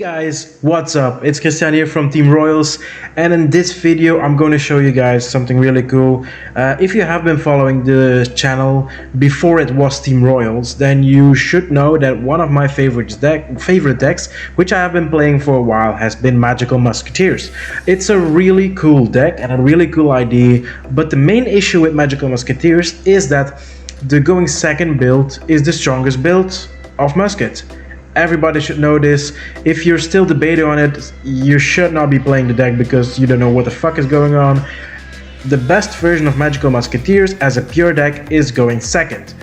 Guys, what's up? It's Kristiaan here from Team Royals, and in this video I'm going to show you guys something really cool. If you have been following the channel before it was Team Royals, then you should know that one of my favorite decks, which I have been playing for a while, has been Magical Musketeers. It's a really cool deck and a really cool idea, but the main issue with Magical Musketeers is that the going second build is the strongest build of Musket. Everybody should know this. If you're still debating on it, you should not be playing the deck because you don't know what the fuck is going on. The best version of Magical Musketeers as a pure deck is going second.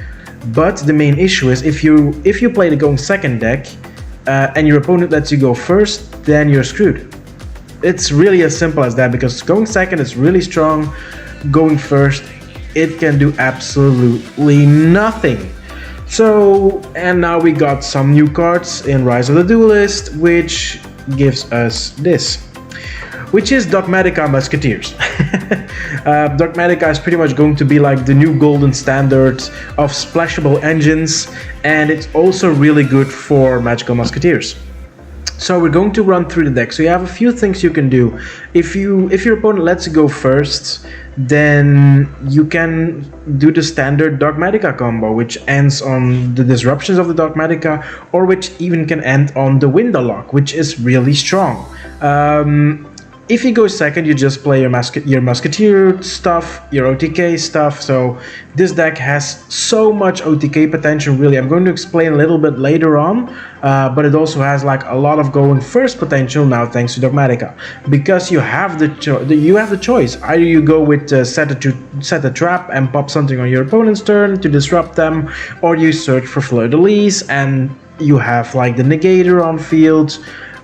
But the main issue is if you play the going second deck and your opponent lets you go first, then you're screwed. It's really as simple as that, because going second is really strong. Going first, it can do absolutely nothing. So, and now we got some new cards in Rise of the Duelist, which gives us this, which is Dogmatica Musketeers. Dogmatica is pretty much going to be like the new golden standard of splashable engines, and it's also really good for Magical Musketeers. So we're going to run through the deck. So you have a few things you can do. If your opponent lets you go first, then you can do the standard Dogmatica combo, which ends on the disruptions of the Dogmatica, or which even can end on the window lock, which is really strong. If you go second, you just play your Musketeer stuff, your OTK stuff. So this deck has so much OTK potential, really. I'm going to explain a little bit later on, but it also has like a lot of going first potential now thanks to Dogmatica, because you have the choice. Either you go with set a trap and pop something on your opponent's turn to disrupt them, or you search for Fleur-de-Lis and you have like the Negator on field,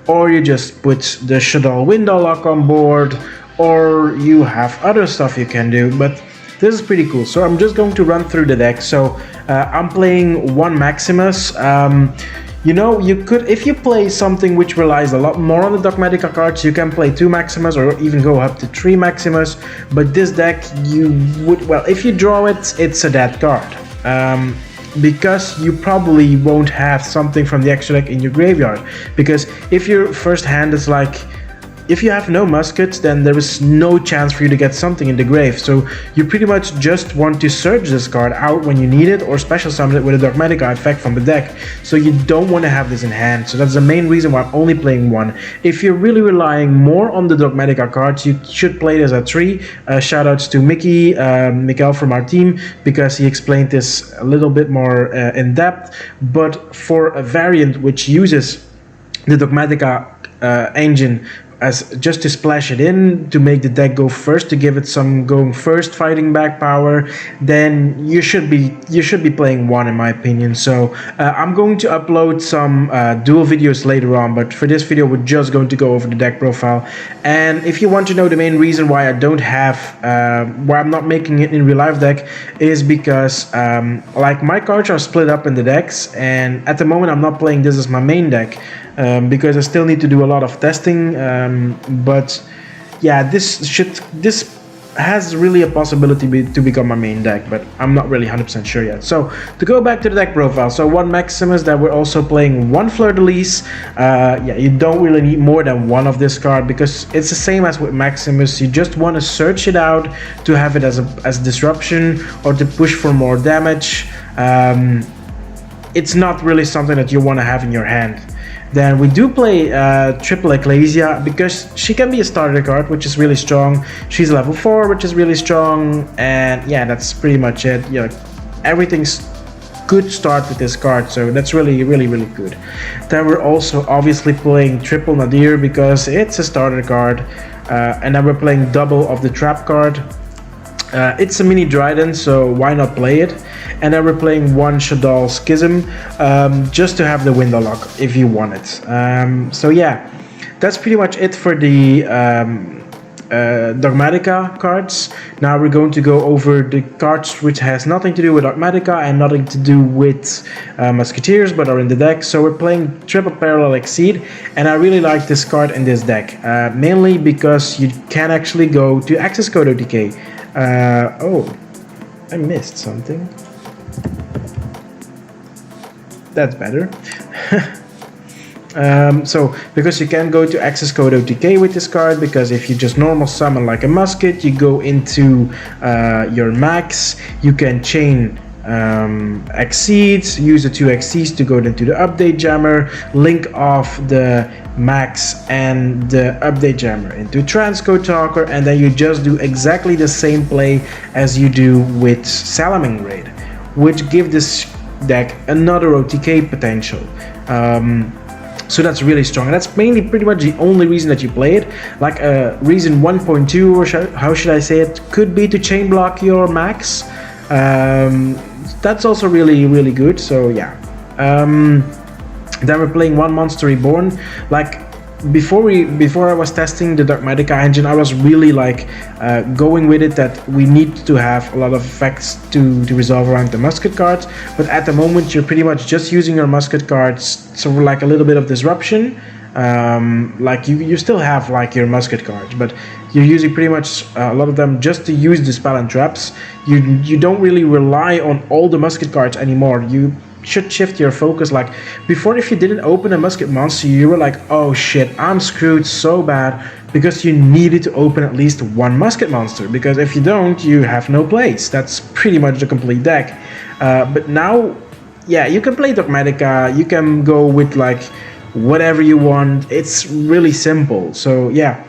or you just put the Shaddoll window lock on board, or you have other stuff you can do. But this is pretty cool. So I'm just going to run through the deck. So I'm playing one Maximus. You know, you could, if you play something which relies a lot more on the Dogmatica cards, you can play 2 Maximus or even go up to 3 Maximus. But this deck, you would, well, if you draw it, it's a dead card. Because you probably won't have something from the extra deck in your graveyard. Because if your first hand is like, if you have no muskets, then there is no chance for you to get something in the grave. So you pretty much just want to search this card out when you need it, or special summon it with a Dogmatica effect from the deck. So you don't want to have this in hand. So that's the main reason why I'm only playing 1. If you're really relying more on the Dogmatica cards, you should play this at 3. Shoutouts to Mikael from our team, because he explained this a little bit more in depth. But for a variant which uses the Dogmatica engine as just to splash it in, to make the deck go first, to give it some going first fighting back power, then you should be playing 1, in my opinion. So I'm going to upload some duel videos later on, but for this video we're just going to go over the deck profile. And if you want to know the main reason why I don't have why I'm not making it in real life deck, is because like my cards are split up in the decks, and at the moment I'm not playing this as my main deck. Because I still need to do a lot of testing, but yeah, this has really a possibility to become my main deck, but I'm not really 100% sure yet. So to go back to the deck profile, so 1 Maximus, that we're also playing 1 Fleur-de-Lis. Yeah, you don't really need more than 1 of this card, because it's the same as with Maximus. You just want to search it out to have it as disruption, or to push for more damage. It's not really something that you want to have in your hand. Then we do play Triple Ecclesia, because she can be a starter card, which is really strong. She's level 4, which is really strong, and yeah, that's pretty much it. You know, everything's good start with this card, so that's really good. Then we're also obviously playing Triple Nadir, because it's a starter card, and then we're playing double of the Trap card. It's a mini Dryden, so why not play it? And then we're playing 1 Shaddoll Schism, just to have the window lock if you want it. So yeah, that's pretty much it for the Dogmatica cards. Now we're going to go over the cards which has nothing to do with Dogmatica and nothing to do with Musketeers, but are in the deck. So we're playing Triple Parallel Exceed, and I really like this card in this deck, mainly because you can actually go to access code OTK. Oh, I missed something. That's better. So because you can go to access code OTK with this card, because if you just normal summon like a musket, you go into your max, you can chain exceeds, use the 2 exceeds to go into the update jammer, link off the max and the update jammer into transcode talker, and then you just do exactly the same play as you do with Salaming Raid, which give this deck another OTK potential. So that's really strong, and that's mainly pretty much the only reason that you play it. Like reason 1.2, or how should I say it, could be to chain block your max. That's also really good. So yeah. Then we're playing one Monster Reborn. Like before I was testing the Dogmatica engine, I was really like going with it that we need to have a lot of effects to resolve around the musket cards. But at the moment, you're pretty much just using your musket cards, so like a little bit of disruption. Like you still have like your musket cards, but you're using pretty much a lot of them just to use the spell and traps. You don't really rely on all the musket cards anymore. You should shift your focus. Like before, if you didn't open a musket monster, you were like, oh shit, I'm screwed so bad, because you needed to open at least one musket monster, because if you don't, you have no place. That's pretty much the complete deck. But now, yeah, you can play Dogmatica, you can go with like whatever you want. It's really simple. So yeah,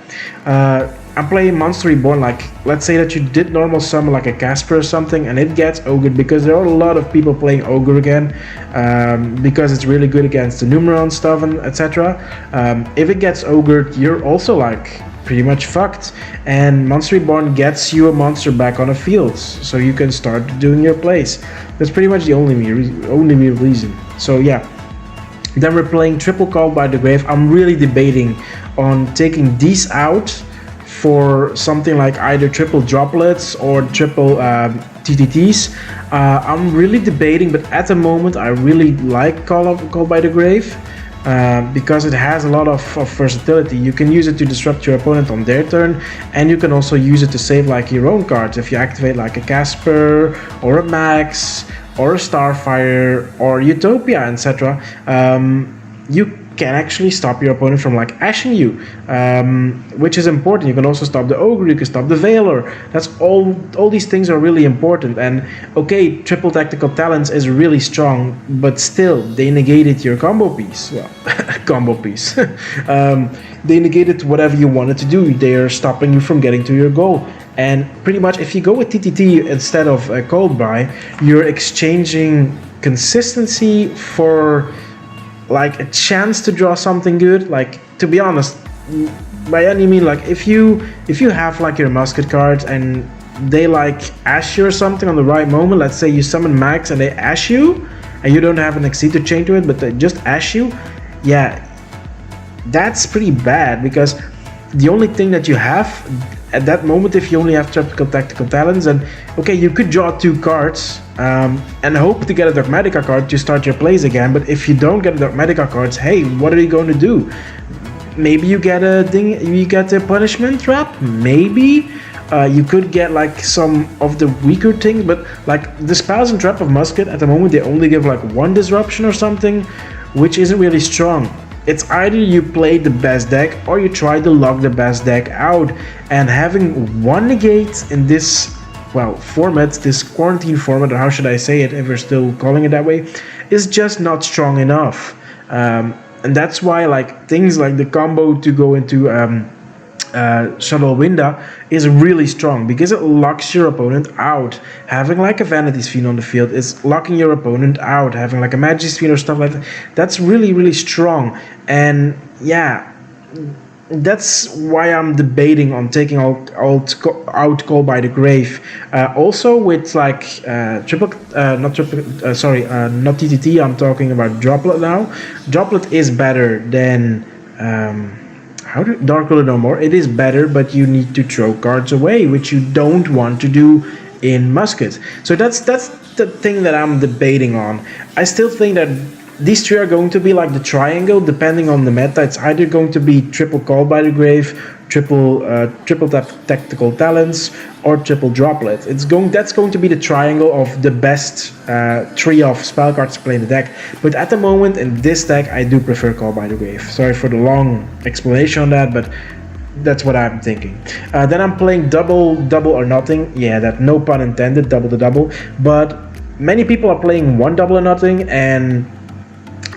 I'm playing Monster Reborn. Like, let's say that you did normal summon like a Casper or something, and it gets ogred, because there are a lot of people playing ogre again, because it's really good against the Numeron stuff and etc. If it gets ogred, you're also like pretty much fucked, and Monster Reborn gets you a monster back on the field, so you can start doing your plays. That's pretty much the only real reason. So yeah. Then we're playing Triple Call by the Grave. I'm really debating on taking these out for something like either triple droplets or triple TTTs. I'm really debating, but at the moment I really like Call by the Grave, because it has a lot of versatility. You can use it to disrupt your opponent on their turn, and you can also use it to save like your own cards. If you activate like a Casper or a Max or a Starfire or Utopia, etc., you can actually stop your opponent from like ashing you, which is important. You can also stop the Ogre, you can stop the Veiler. That's all these things are really important. And okay, triple tactical talents is really strong, but still they negated your combo piece. Well, combo piece. They negated whatever you wanted to do. They are stopping you from getting to your goal. And pretty much if you go with TTT instead of Cold Buy, you're exchanging consistency for like a chance to draw something good. Like, to be honest, by any means, like if you have like your musket cards and they like ash you or something on the right moment, let's say you summon Max and they ash you and you don't have an exceed to chain to it, but they just ash you, yeah, that's pretty bad, because the only thing that you have at that moment, if you only have tropical tactical talents, and okay, you could draw 2 cards and hope to get a Dogmatica card to start your plays again. But if you don't get a Dogmatica cards, hey, what are you going to do? Maybe you get a thing, you get a punishment trap. Maybe you could get like some of the weaker things, but like the spells and trap of musket at the moment, they only give like 1 disruption or something, which isn't really strong. It's either you play the best deck or you try to lock the best deck out, and having 1 negate in this, well, format, this quarantine format, or how should I say it if we're still calling it that way, is just not strong enough. And that's why like things like the combo to go into Shuttle Winda is really strong, because it locks your opponent out. Having like a Vanity's Fiend on the field is locking your opponent out. Having like a Majesty's Fiend or stuff like that, that's really strong. And yeah, that's why I'm debating on taking out Call by the Grave. Also with like not TTT, I'm talking about Droplet now. Droplet is better than Dark Ruler No More. It is better, but you need to throw cards away, which you don't want to do in Musket. So that's the thing that I'm debating on. I still think that these 3 are going to be like the triangle, depending on the meta. It's either going to be triple Call by the Grave, triple tactical talents, or triple droplet. That's going to be the triangle of the best three of spell cards to play in the deck. But at the moment in this deck, I do prefer Call by the Grave. Sorry for the long explanation on that, but that's what I'm thinking. Then I'm playing double or nothing. Yeah, that no pun intended, double the double. But many people are playing one double or nothing, and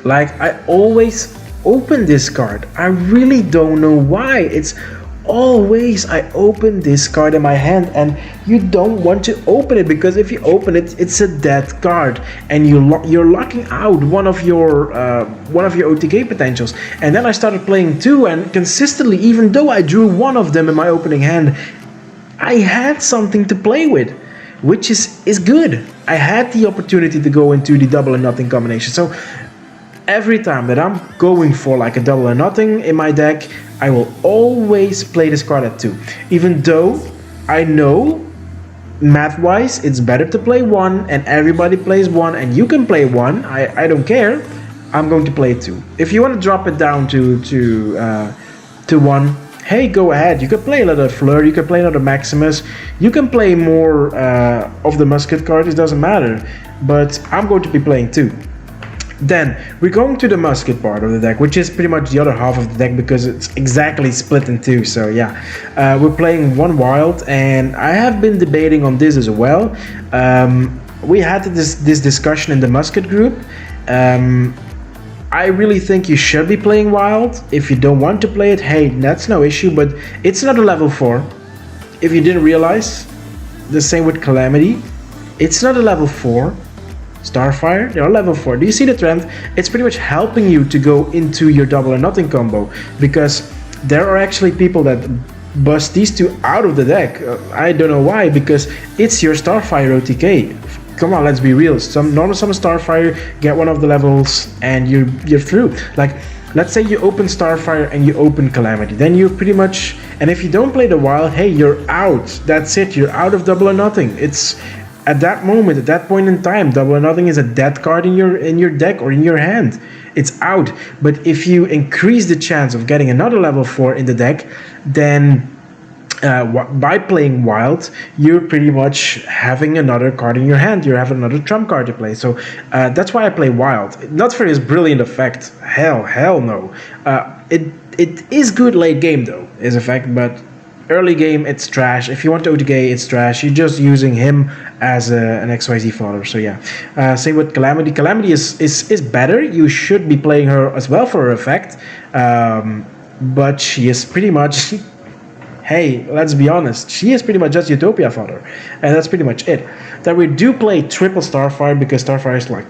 like I always open this card. I really don't know why. It's always I open this card in my hand, and you don't want to open it, because if you open it, it's a dead card, and you're locking out one of your OTK potentials. And then I started playing two, and consistently, even though I drew one of them in my opening hand, I had something to play with, which is good. I had the opportunity to go into the double or nothing combination. So every time that I'm going for like a double or nothing in my deck, I will always play this card at 2. Even though I know math-wise it's better to play 1, and everybody plays 1, and you can play 1, I don't care. I'm going to play 2. If you want to drop it down to 1, hey, go ahead. You could play another Fleur, you could play another Maximus, you can play more of the Musket card, it doesn't matter. But I'm going to be playing 2. Then we're going to the Musket part of the deck, which is pretty much the other half of the deck, because it's exactly split in 2. So yeah, we're playing 1 wild, and I have been debating on this as well. We had this discussion in the Musket group. I really think you should be playing wild. If you don't want to play it, hey, that's no issue, but it's not a level 4. If you didn't realize, the same with Calamity. It's not a level 4. Starfire, they're level 4. Do you see the trend? It's pretty much helping you to go into your double or nothing combo, because there are actually people that bust these two out of the deck. I don't know why, because it's your Starfire OTK. Come on, let's be real. Normal summon Starfire, get one of the levels, and you're through. Like, let's say you open Starfire and you open Calamity, then you're pretty much, and if you don't play the wild, hey, you're out. That's it. You're out of double or nothing. It's at that moment, at that point in time, double or nothing is a dead card in your deck or in your hand. It's out. But if you increase the chance of getting another level 4 in the deck, then by playing wild, you're pretty much having another card in your hand. You're having another trump card to play. So that's why I play wild. Not for his brilliant effect. Hell no. It is good late game though, his effect, but early game, it's trash. If you want to OTK, it's trash. You're just using him as an XYZ fodder. So yeah. Same with Calamity. Calamity is better. You should be playing her as well for her effect. But she is pretty much... hey, let's be honest. She is pretty much just Utopia fodder. And that's pretty much it. Then we do play triple Starfire, because Starfire is like...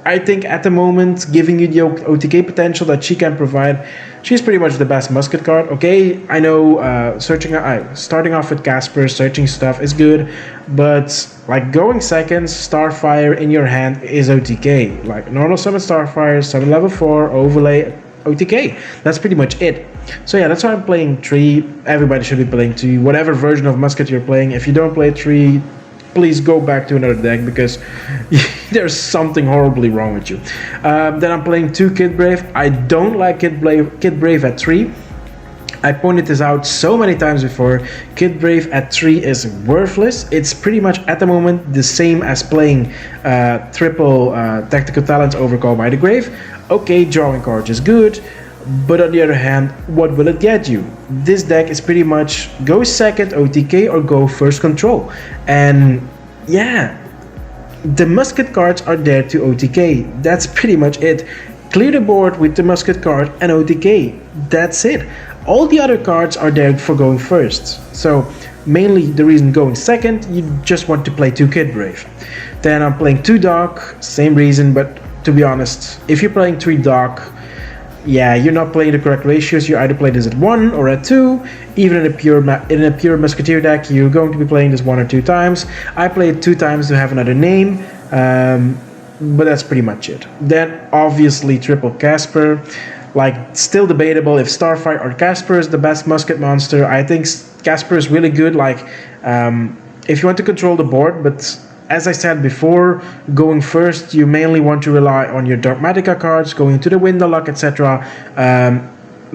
I think at the moment, giving you the OTK potential that she can provide, she's pretty much the best Musket card. Okay, I know starting off with Casper, searching stuff is good, but like going seconds, Starfire in your hand is OTK. Like normal summon Starfire, summon level 4, overlay, OTK. That's pretty much it. So yeah, that's why I'm playing 3. Everybody should be playing 3. Whatever version of Musket you're playing. If you don't play 3, please go back to another deck, because there's something horribly wrong with you. Then I'm playing 2 Kid Brave. I don't like Kid Brave at 3. I pointed this out so many times before. Kid Brave at 3 is worthless. It's pretty much at the moment the same as playing triple tactical talents over Call by the Grave. Okay, drawing cards is good, but on the other hand, what will it get you? This deck is pretty much go second OTK or go first control. And yeah, the Musket cards are there to OTK. That's pretty much it. Clear the board with the Musket card and OTK. That's it. All the other cards are there for going first. So mainly the reason going second, you just want to play 2 Kid Brave. Then I'm playing 2 Doc, same reason, but to be honest, if you're playing 3 Doc, yeah, you're not playing the correct ratios. You either play this at 1 or at 2. Even in a pure Musketeer deck, you're going to be playing this 1 or 2 times. I play it 2 times to have another name, but that's pretty much it. Then obviously triple Casper. Like, still debatable if Starfire or Casper is the best Musket monster. I think Casper is really good. Like, if you want to control the board, but as I said before, going first, you mainly want to rely on your Dogmatica cards, going into the window lock, etc.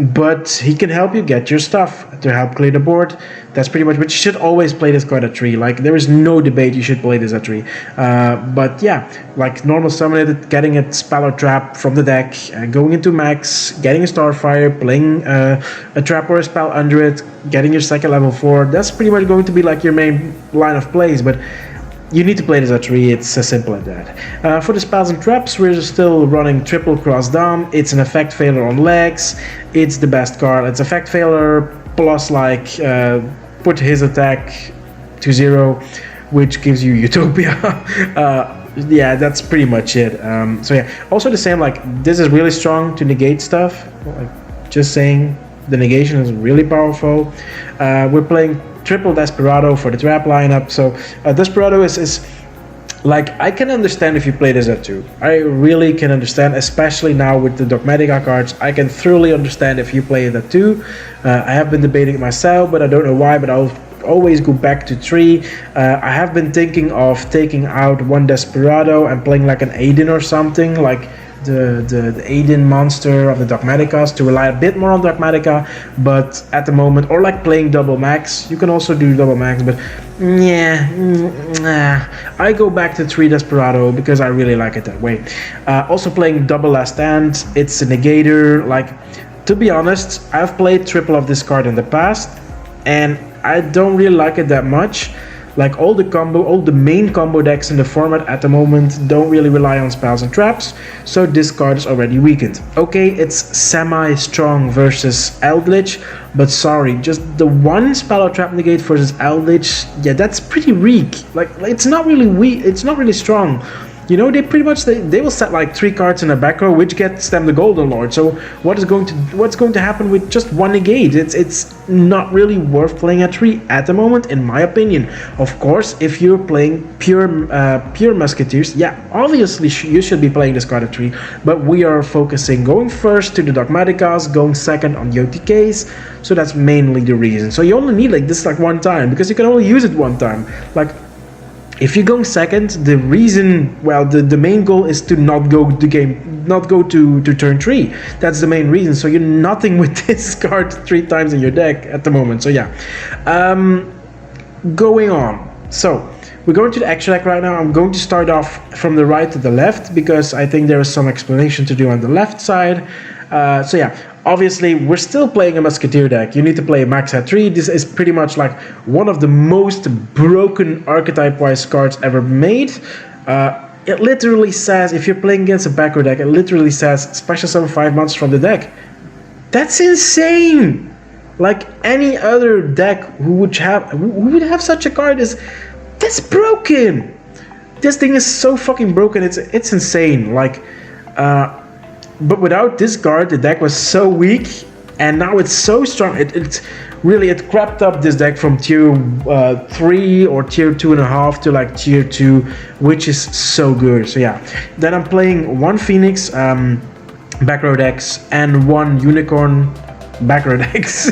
but he can help you get your stuff to help clear the board. That's pretty much, but you should always play this card at 3. Like, there is no debate you should play this at 3. But yeah, like normal summon it, getting a spell or trap from the deck, going into max, getting a Starfire, playing a trap or a spell under it, getting your second level 4. That's pretty much going to be like your main line of plays, but you need to play this at 3, it's as simple as that. For the spells and traps, we're still running triple cross dom. It's an effect failure on legs. It's the best card. It's effect failure plus like put his attack to 0, which gives you Utopia. Yeah, that's pretty much it. So yeah, also the same, like this is really strong to negate stuff. Like, just saying, the negation is really powerful. We're playing triple Desperado for the trap lineup. So Desperado is like, I can understand if you play this at 2. I really can understand, especially now with the Dogmatica cards. I can thoroughly understand if you play it at 2. I have been debating it myself, but I don't know why, but I'll always go back to 3. I have been thinking of taking out one Desperado and playing like an Aiden or something, like the Aiden monster of the Dogmaticas, to rely a bit more on Dogmatica, but at the moment, or like playing double max. You can also do double max, but yeah, I go back to 3 Desperado because I really like it that way. Also playing double Last Stand, it's a negator. Like, to be honest, I've played triple of this card in the past, and I don't really like it that much. Like, all the main combo decks in the format at the moment don't really rely on spells and traps, so this card is already weakened. Okay, it's semi-strong versus Eldritch, but sorry, just the one spell or trap negate versus Eldritch, yeah, that's pretty weak. Like, it's not really weak, it's not really strong. You know, they pretty much they will set like 3 cards in the back row, which gets them the Golden Lord. So what's going to happen with just one negate? It's not really worth playing at 3 at the moment, in my opinion. Of course, if you're playing pure musketeers, yeah, obviously you should be playing this card at 3. But we are focusing going first to the Dogmaticas, going second on the OTKs. So that's mainly the reason. So you only need like this like one time, because you can only use it one time. Like, if you're going second, the reason, well, the main goal is to not go to turn 3. That's the main reason. So you're nothing with this card 3 times in your deck at the moment. So yeah, going on. So we're going to the extra deck right now. I'm going to start off from the right to the left, because I think there is some explanation to do on the left side. So yeah, obviously we're still playing a musketeer deck. You need to play a max at 3. This is pretty much like one of the most broken archetype-wise cards ever made. It literally says, if you're playing against a backer deck, it literally says special summon 5 monsters from the deck. That's insane. Like, any other deck who would have such a card that's broken. This thing is so fucking broken. It's insane. Like, but without this card, the deck was so weak, and now it's so strong. It crept up this deck from tier 3 or tier 2.5 to like tier 2, which is so good. So yeah, then I'm playing one Phoenix back row decks and one Unicorn back row decks.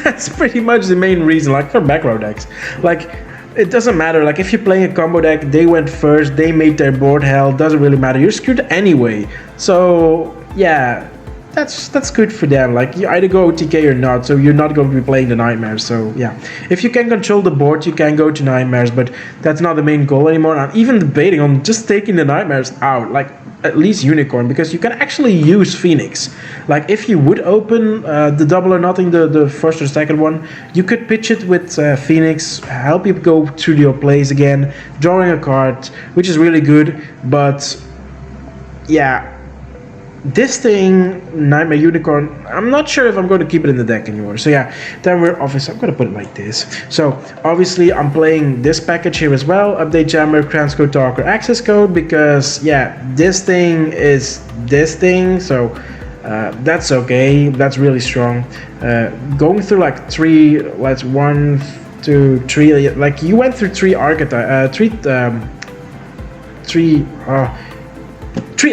That's pretty much the main reason, like, for back row decks. Like, it doesn't matter. Like, if you're playing a combo deck, they went first, they made their board hell, doesn't really matter. You're screwed anyway. So yeah, that's good for them. Like, you either go OTK or not, so you're not going to be playing the Nightmares. So yeah, if you can control the board, you can go to Nightmares, but that's not the main goal anymore. I'm even debating on just taking the Nightmares out, like at least Unicorn, because you can actually use Phoenix. Like, if you would open the double or nothing, the first or second one, you could pitch it with Phoenix, help you go through your plays again, drawing a card, which is really good. But yeah, this thing, Nightmare Unicorn, I'm not sure if I'm going to keep it in the deck anymore. So yeah, then we're obviously, I'm going to put it like this. So obviously I'm playing this package here as well, Update Jammer, Transcode Talker, Access Code, because yeah, this thing is this thing, so that's okay, that's really strong. Going through like 3, let's 1, 2, 3, like you went through 3 archetypes, 3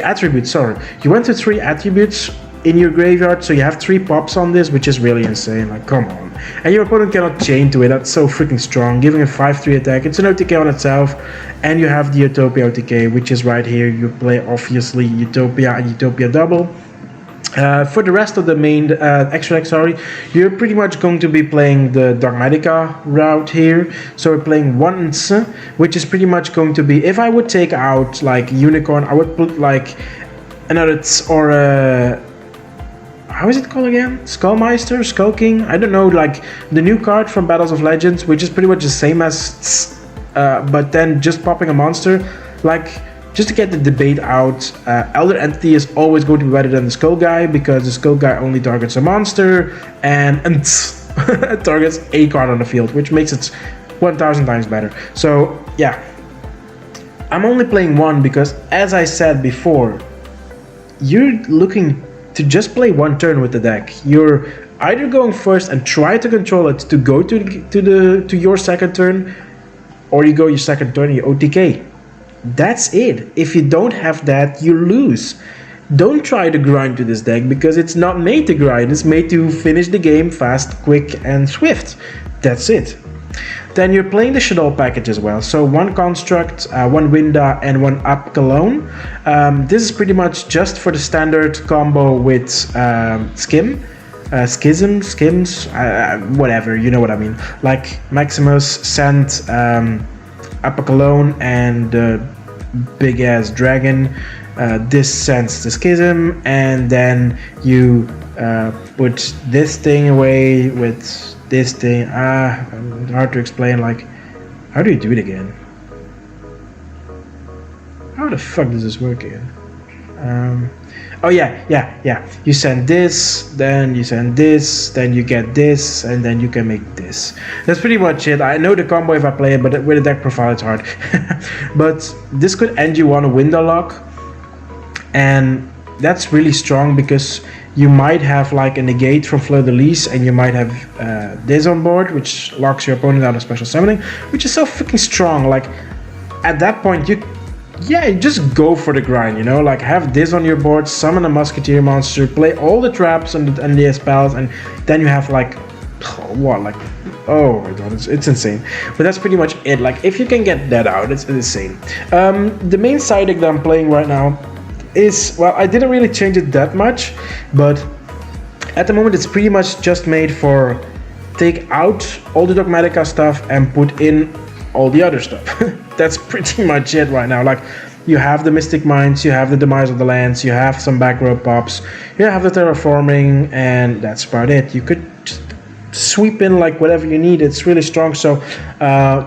attributes, sorry. You went to 3 attributes in your graveyard, so you have 3 pops on this, which is really insane. Like, come on. And your opponent cannot chain to it. That's so freaking strong. Giving a 5/3 attack. It's an OTK on itself. And you have the Utopia OTK, which is right here. You play, obviously, Utopia and Utopia double. For the rest of the main extra deck, sorry, you're pretty much going to be playing the Dogmatica route here. So we're playing once, which is pretty much going to be, if I would take out like Unicorn, I would put like another or a, how is it called again? Skullmeister, Skull King? I don't know, like the new card from Battles of Legends, which is pretty much the same as, but then just popping a monster, like. Just to get the debate out, Elder Entity is always going to be better than the Skull Guy because the Skull Guy only targets a monster and targets a card on the field, which makes it 1000 times better. So yeah, I'm only playing one because, as I said before, you're looking to just play one turn with the deck. You're either going first and try to control it to go to your second turn, or you go your second turn and you OTK. That's it. If you don't have that, you lose. Don't try to grind to this deck because it's not made to grind. It's made to finish the game fast, quick, and swift. That's it. Then you're playing the Shadow package as well. So one Construct, one Winda, and one Up Cologne. This is pretty much just for the standard combo with Skim. Skims, whatever, you know what I mean. Like Maximus, Sand, Upper Cologne, and big ass dragon. This sends the Schism, and then you put this thing away with this thing. Hard to explain. Like, how do you do it again? How the fuck does this work again? Oh yeah. You send this, then you send this, then you get this, and then you can make this. That's pretty much it. I know the combo if I play it, but with a deck profile it's hard. But this could end you on a window lock, and that's really strong because you might have like a negate from Fleur de Lis, and you might have this on board, which locks your opponent out of special summoning, which is so fucking strong. Like at that point you just go for the grind, you know, like have this on your board, summon a Musketeer monster, play all the traps and the spells, and then you have like, what, like, oh my god, it's insane. But that's pretty much it. Like, if you can get that out, it's insane. The main side deck that I'm playing right now is, well, I didn't really change it that much, but at the moment it's pretty much just made for take out all the Dogmatica stuff and put in all the other stuff. That's pretty much it right now. Like, you have the Mystic Mines, you have the Demise of the Lands, you have some back row pops, you have the Terraforming, and that's about it. You could just sweep in like whatever you need. It's really strong. So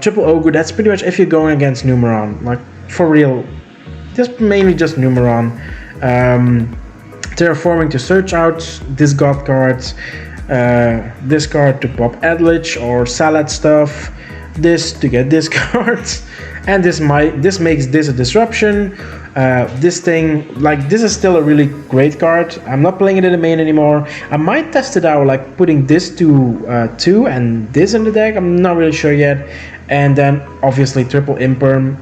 triple Ogre, that's pretty much if you're going against Numeron, like for real, just mainly just Numeron. Terraforming to search out this god card, this card to pop Edlich or Salad stuff, this to get this card, and this makes this a disruption. This thing, like, this is still a really great card. I'm not playing it in the main anymore. I might test it out, like putting this to 2 and this in the deck. I'm not really sure yet. And then obviously triple Imperm.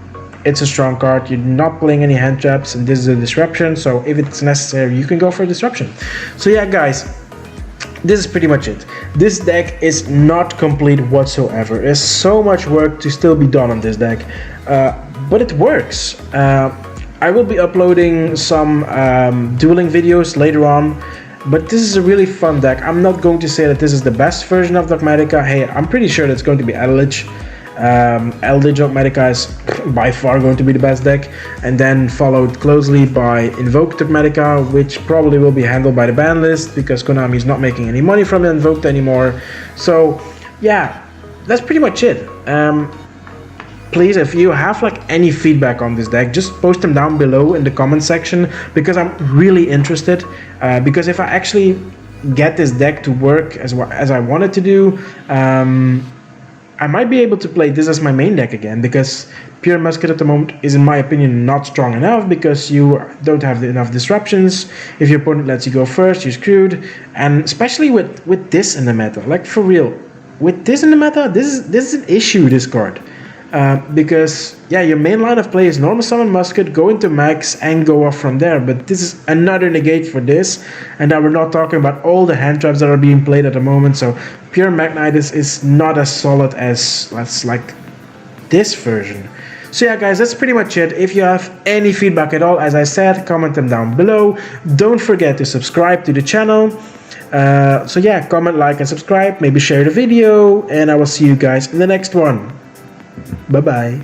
It's a strong card. You're not playing any hand traps, and this is a disruption. So if it's necessary, you can go for a disruption. So yeah, guys, this is pretty much it. This deck is not complete whatsoever. There's so much work to still be done on this deck, but it works. I will be uploading some dueling videos later on, but this is a really fun deck. I'm not going to say that this is the best version of Dogmatica. Hey, I'm pretty sure that's going to be Eldritch. Eldritch Dogmatica is by far going to be the best deck, and then followed closely by Invoked Dogmatica, which probably will be handled by the ban list because Konami is not making any money from Invoked anymore. So yeah, that's pretty much it. Please, if you have like any feedback on this deck, just post them down below in the comment section, because I'm really interested. Because if I actually get this deck to work as I want it to do, I might be able to play this as my main deck again, because Pure Musket at the moment is, in my opinion, not strong enough, because you don't have enough disruptions. If your opponent lets you go first, you're screwed. And especially with this in the meta, like for real, with this in the meta, this is an issue, this card. Because yeah, your main line of play is normal summon Musket, go into max, and go off from there. But this is another negate for this, and now we're not talking about all the hand traps that are being played at the moment. So Pure Magnitis is not as solid as like this version. So yeah guys, that's pretty much it. If you have any feedback at all, as I said, comment them down below. Don't forget to subscribe to the channel. So yeah, comment, like, and subscribe. Maybe share the video, and I will see you guys in the next one. Bye bye.